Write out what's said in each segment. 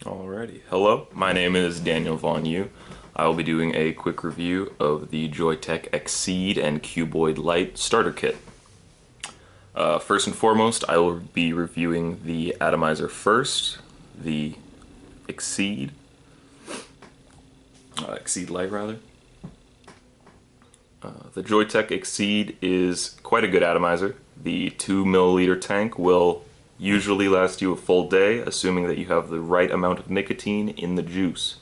Alrighty. Hello, my name is Daniel Von Yu. I will be doing a quick review of the Joyetech Exceed and Cuboid Lite starter kit. First and foremost, I will be reviewing the atomizer first, the Exceed, Exceed Lite rather. The Joyetech Exceed is quite a good atomizer. The 2 milliliter tank will usually last you a full day, assuming that you have the right amount of nicotine in the juice.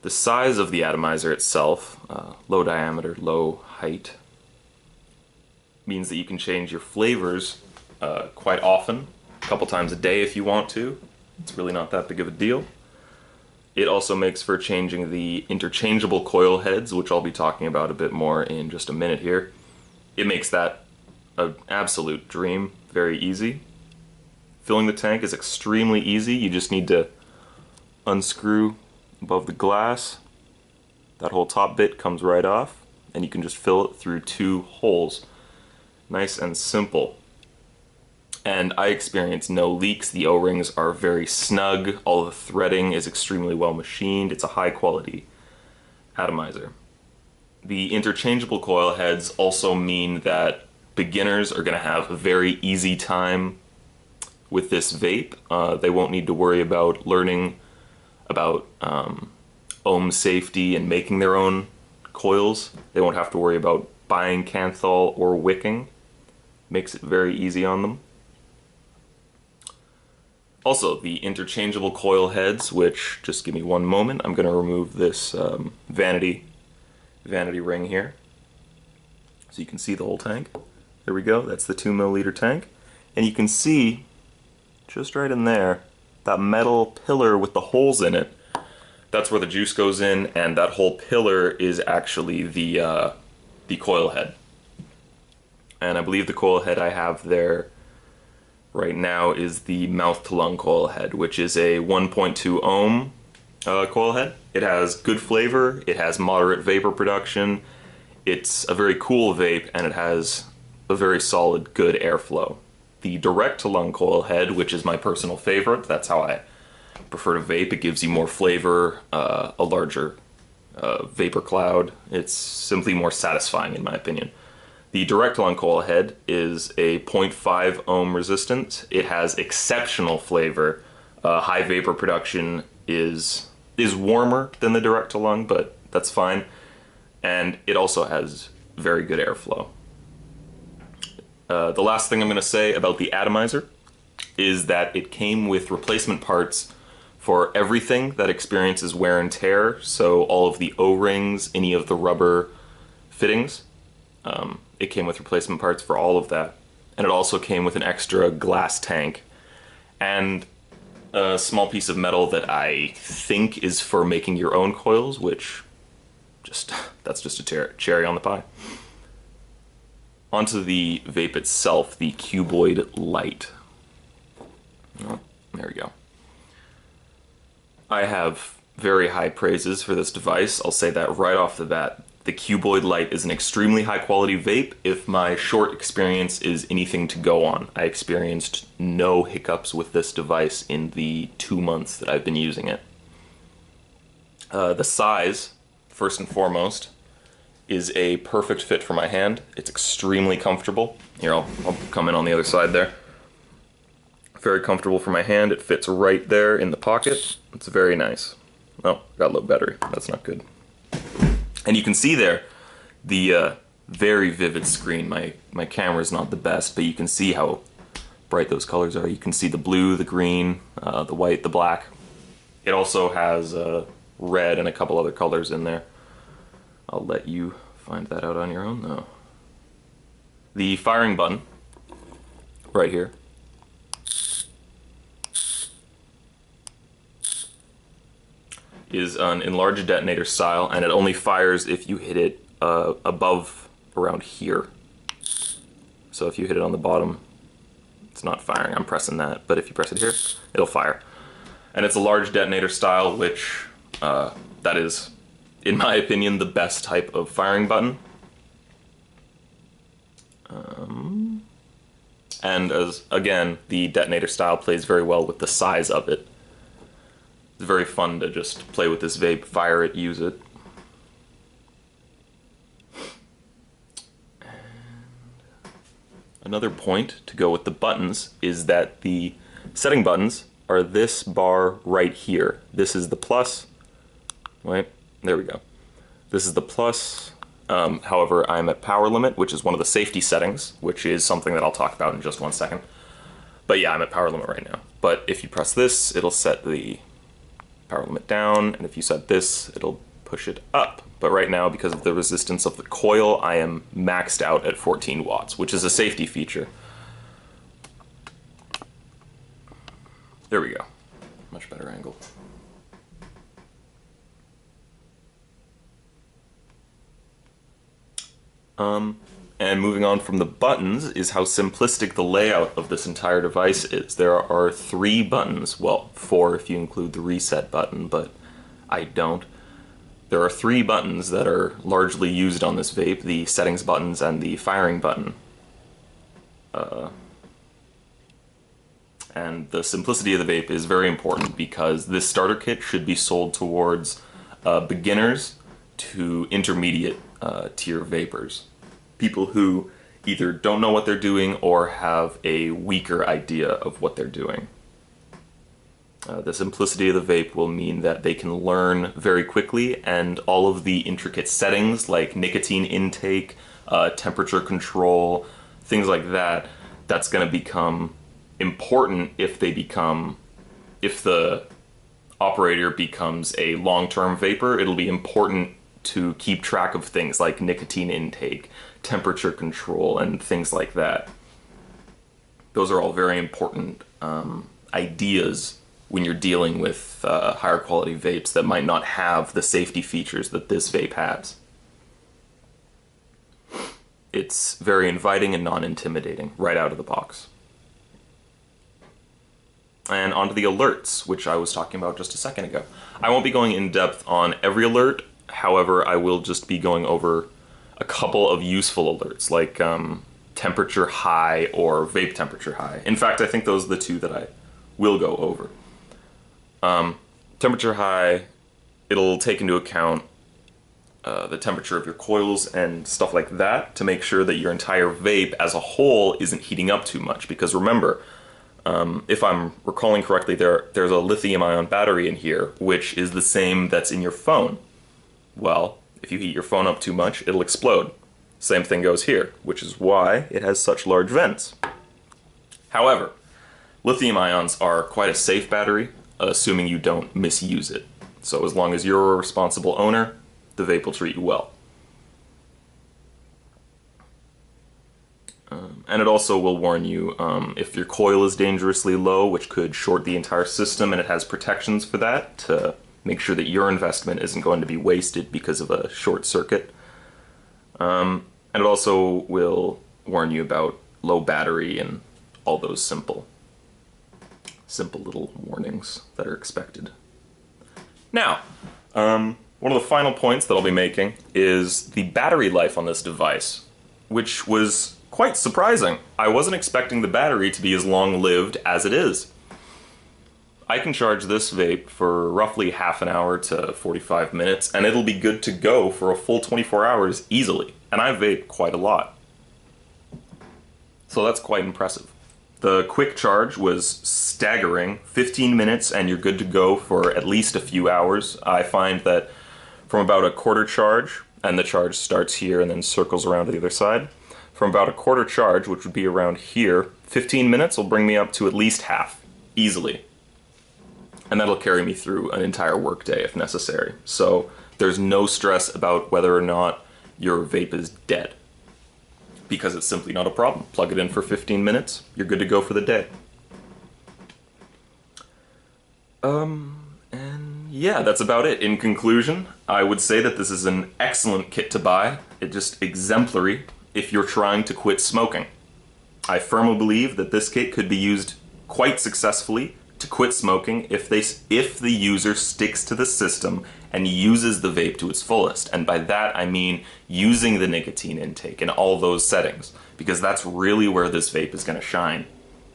The size of the atomizer itself, low diameter, low height, means that you can change your flavors quite often, a couple times a day if you want to. It's really not that big of a deal. It also makes for changing the interchangeable coil heads, which I'll be talking about a bit more in just a minute here. It makes that an absolute dream, very easy. Filling the tank is extremely easy. You just need to unscrew above the glass. That whole top bit comes right off, and you can just fill it through 2 holes. Nice and simple. And I experience no leaks. The O-rings are very snug. All the threading is extremely well machined. It's a high quality atomizer. The interchangeable coil heads also mean that beginners are going to have a very easy time with this vape. They won't need to worry about learning about ohm safety and making their own coils. They won't have to worry about buying Canthal or wicking. Makes it very easy on them. Also, the interchangeable coil heads, which, just give me one moment, I'm going to remove this vanity ring here, so you can see the whole tank. There we go, that's the 2 milliliter tank. And you can see, just right in there, that metal pillar with the holes in it. That's where the juice goes in, and that whole pillar is actually the coil head. And I believe the coil head I have there right now is the mouth-to-lung coil head, which is a 1.2 ohm coil head. It has good flavor, it has moderate vapor production, it's a very cool vape, and it has a very solid, good airflow. The direct-to-lung coil head, which is my personal favorite, that's how I prefer to vape. It gives you more flavor, a larger vapor cloud. It's simply more satisfying in my opinion. The direct-to-lung coil head is a 0.5 ohm resistance. It has exceptional flavor. High vapor production is warmer than the direct-to-lung, but that's fine. And it also has very good airflow. The last thing I'm going to say about the atomizer is that it came with replacement parts for everything that experiences wear and tear, so all of the O-rings, any of the rubber fittings. It came with replacement parts for all of that. And it also came with an extra glass tank and a small piece of metal that I think is for making your own coils, which that's just a cherry on the pie. Onto the vape itself, the Cuboid Lite. Oh, there we go. I have very high praises for this device. I'll say that right off the bat. The Cuboid Lite is an extremely high quality vape if my short experience is anything to go on. I experienced no hiccups with this device in the 2 months that I've been using it. The size, first and foremost, is a perfect fit for my hand. It's extremely comfortable. Here, I'll come in on the other side there. Very comfortable for my hand. It fits right there in the pocket. It's very nice. Oh, got low battery. That's not good. And you can see there the very vivid screen. My camera's not the best, but you can see how bright those colors are. You can see the blue, the green, the white, the black. It also has red and a couple other colors in there. I'll let you find that out on your own, though. The firing button, right here, is an enlarged detonator style, and it only fires if you hit it above around here. So if you hit it on the bottom, it's not firing. I'm pressing that, but if you press it here, it'll fire. And it's a large detonator style, which that is, in my opinion, the best type of firing button. And as again, the detonator style plays very well with the size of it. It's very fun to just play with this vape, fire it, use it. And another point to go with the buttons is that the setting buttons are this bar right here. This is the plus. Wait, there we go. This is the plus. However, I'm at power limit, which is one of the safety settings, which is something that I'll talk about in just 1 second. But yeah, I'm at power limit right now. But if you press this, it'll set the power limit down, and if you set this, it'll push it up. But right now, because of the resistance of the coil, I am maxed out at 14 watts, which is a safety feature. There we go. Much better angle. And moving on from the buttons is how simplistic the layout of this entire device is. There are 3 buttons, well, 4 if you include the reset button, but I don't. There are 3 buttons that are largely used on this vape, the settings buttons and the firing button. And the simplicity of the vape is very important because this starter kit should be sold towards beginners to intermediate tier vapors. People who either don't know what they're doing or have a weaker idea of what they're doing. The simplicity of the vape will mean that they can learn very quickly, and all of the intricate settings like nicotine intake, temperature control, things like that, that's going to become important if the operator becomes a long-term vapor. It'll be important to keep track of things like nicotine intake, temperature control, and things like that. Those are all very important ideas when you're dealing with higher quality vapes that might not have the safety features that this vape has. It's very inviting and non-intimidating right out of the box. And onto the alerts, which I was talking about just a second ago. I won't be going in depth on every alert, however, I will just be going over a couple of useful alerts, like temperature high or vape temperature high. In fact, I think those are the 2 that I will go over. Temperature high, it'll take into account the temperature of your coils and stuff like that to make sure that your entire vape as a whole isn't heating up too much. Because remember, if I'm recalling correctly, there's a lithium-ion battery in here, which is the same that's in your phone. Well, if you heat your phone up too much, it'll explode. Same thing goes here, which is why it has such large vents. However, lithium ions are quite a safe battery, assuming you don't misuse it. So as long as you're a responsible owner, the vape will treat you well. And it also will warn you if your coil is dangerously low, which could short the entire system, and it has protections for that to make sure that your investment isn't going to be wasted because of a short circuit. And it also will warn you about low battery and all those simple little warnings that are expected. Now, one of the final points that I'll be making is the battery life on this device, which was quite surprising. I wasn't expecting the battery to be as long-lived as it is. I can charge this vape for roughly half an hour to 45 minutes, and it'll be good to go for a full 24 hours easily. And I vape quite a lot. So that's quite impressive. The quick charge was staggering, 15 minutes and you're good to go for at least a few hours. I find that from about a quarter charge, and the charge starts here and then circles around to the other side, from about a quarter charge, which would be around here, 15 minutes will bring me up to at least half, easily. And that'll carry me through an entire workday if necessary. So there's no stress about whether or not your vape is dead, because it's simply not a problem. Plug it in for 15 minutes, you're good to go for the day. And yeah, that's about it. In conclusion, I would say that this is an excellent kit to buy. It's just exemplary if you're trying to quit smoking. I firmly believe that this kit could be used quite successfully to quit smoking if the user sticks to the system and uses the vape to its fullest. And by that I mean using the nicotine intake and all those settings, because that's really where this vape is going to shine.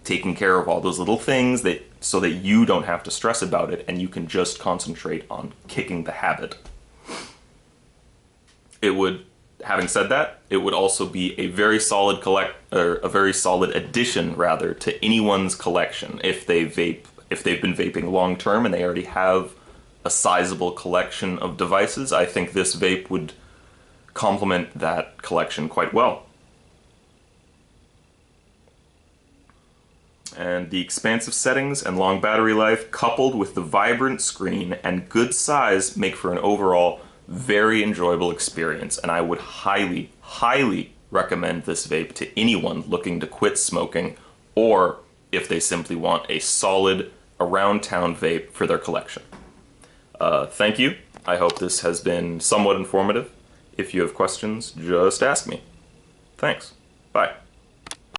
taking care of all those little things that so that you don't have to stress about it and you can just concentrate on kicking the habit. It would, having said that, it would also be a very solid a very solid addition rather to anyone's collection if they've been vaping long term and they already have a sizable collection of devices. I think this vape would complement that collection quite well. And the expansive settings and long battery life, coupled with the vibrant screen and good size, make for an overall very enjoyable experience, and I would highly, highly recommend this vape to anyone looking to quit smoking, or if they simply want a solid, around-town vape for their collection. Thank you. I hope this has been somewhat informative. If you have questions, just ask me. Thanks. Bye.